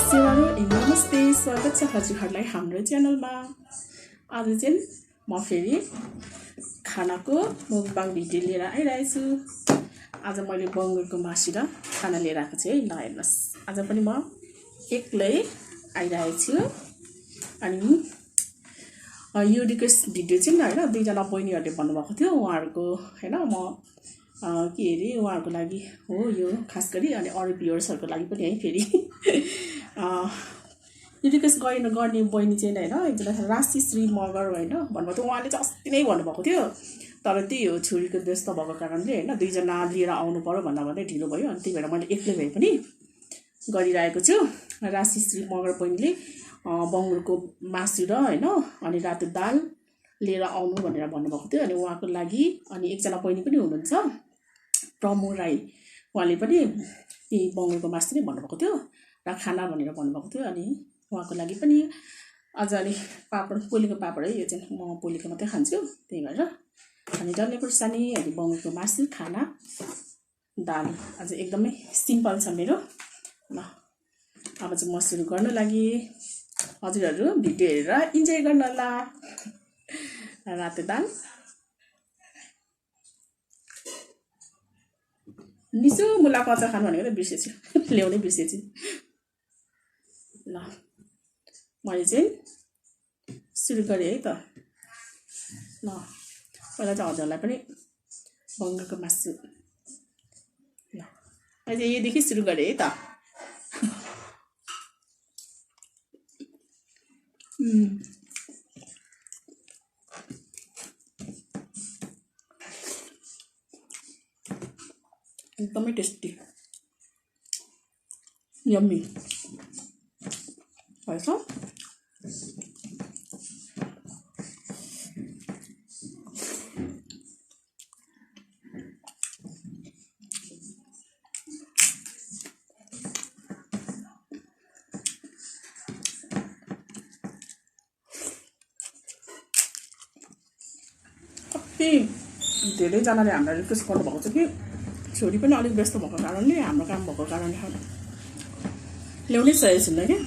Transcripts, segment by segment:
Sewaro and Namaste. स्वागत छ हजुरहरूलाई हाम्रो च्यानलमा। आज चाहिँ म फेरि खानाको मुकबाङ भिडियो लिएर आइरहेछु। आज मैले बङ्गुरको मासु र खाना लिएर आएको छु है। ल हेर्नुहोस्, आज पनि म एक्लै आइरहेको छु। अनि यो रिक्वेस्ट भिडियो चाहिँ हैन दुईजना बहिनीहरूले भन्नुभएको थियो, उहाँहरूको हैन म के अरे उहाँहरूको लागि हो यो, खास गरी अनि अरू भ्युअर्सहरूको लागि पनि है। फेरि यो रिक्वेस्ट गर्ने बहिनी चाहिँ हैन एकजना राशिश्री मगर हैन भन्नुभएको थियो। उहाँले चाहिँ अस्ति नै भन्नुभएको थियो, तर त्यही हो छोरीको व्यस्त भएको कारणले हैन दुईजना लिएर आउनु पर्यो भन्दा ढिलो भयो। अनि त्यही भएर मैले एक्लै भए पनि गरिरहेको छु। राशिश्री मगर बहिनीले बङ्गुरको मासु र हैन अनि रातो दाल लिएर आउनु भनेर भन्नुभएको थियो। अनि उहाँको लागि अनि एकजना बहिनी पनि हुनुहुन्छ प्रमु राई, उहाँले पनि यही बङ्गुरको मासु नै भन्नुभएको थियो र खाना भनेर भन्नुभएको थियो। अनि उहाँको लागि पनि अझ अलि पापड, पोलेको पापड है, यो चाहिँ म पोलेको मात्रै खान्छु त्यही भएर। अनि डल्ले खुर्सानी अनि बङ्गुरको मासु, खाना, दाल। आज एकदमै सिम्पल छ मेरो। ल अब चाहिँ म सुरु गर्नु लागि, हजुरहरू भिडियो हेरेर इन्जोय गर्नु होला। रातो दाल, निसो मुलाको अचार खानु भनेको त बिर्सेछु, ल्याउनै बिर्सेछु। ल मैले चाहिँ सुरु गरेँ है त। ल पहिला चाहिँ हजुरलाई पनि बङ्गुरको मासु, ल अहिले यहीदेखि सुरु गरेँ है त। एकदमै टेस्टी, यम्मी भएछ। कति धेरैजनाले हामीलाई रिक्वेस्ट गर्नुभएको छ कि छोरी पनि अलिक व्यस्त भएको कारणले, हाम्रो काम भएको कारणले ल्याउनै सकेको छैन क्या।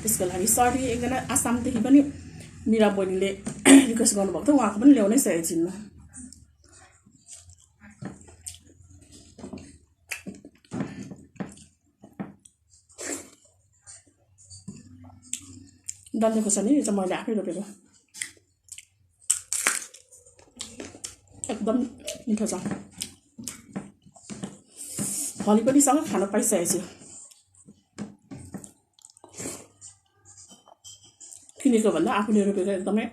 त्यसको लागि सरी। एकजना आसामदेखि पनि मिरा बहिनीले रिक्वेस्ट गर्नुभएको थियो, उहाँको पनि ल्याउनै सकेको छैन। डल्ले खोर्सानी यो चाहिँ मैले आफै रोपेको, एकदम मिठो छ। फली पनि सँग खान पाइसकेको छु। किनेको भन्दा आफूले रोपेको एकदमै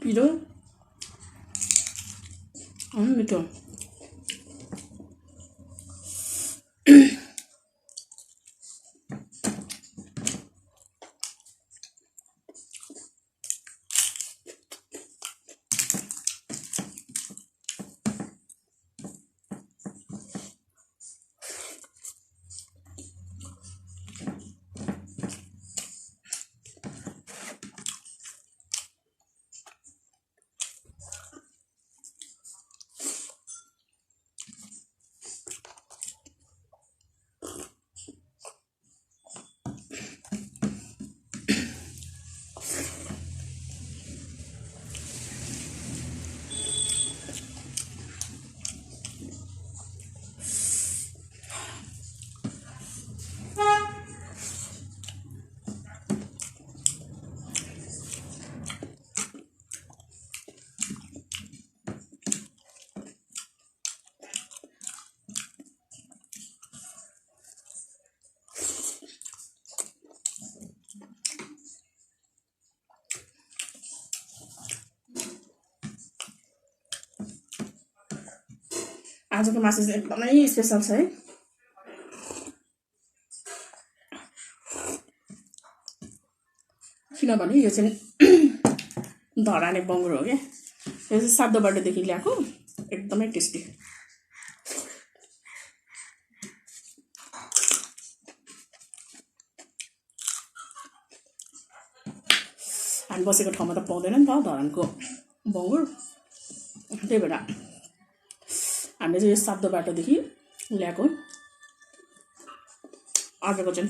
पिरो अनि मिठो। आजको मासु चाहिँ एकदमै स्पेसल छ है। किनभने यो चाहिँ धराने बङ्गुर हो क्या। यो चाहिँ सातो बाटोदेखि ल्याएको, एकदमै टेस्टी। हामी बसेको ठाउँमा त पाउँदैन नि त धरानको बङ्गुर, त्यही भएर हामीले चाहिँ यो सातो बाटोदेखि ल्याएको। आजको चाहिँ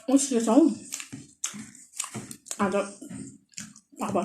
Oxe, chau. Ada apa?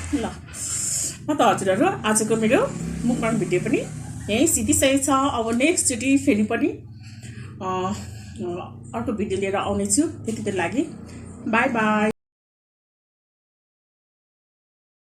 ल म त हजुरहरू आजको मेरो मुकबाङ भिडियो पनि यहीँ सिद्धिसकेको छ। अब नेक्स्टचोटि फेरि पनि अर्को भिडियो लिएर आउनेछु। त्यति बेला लागि बाई बाई।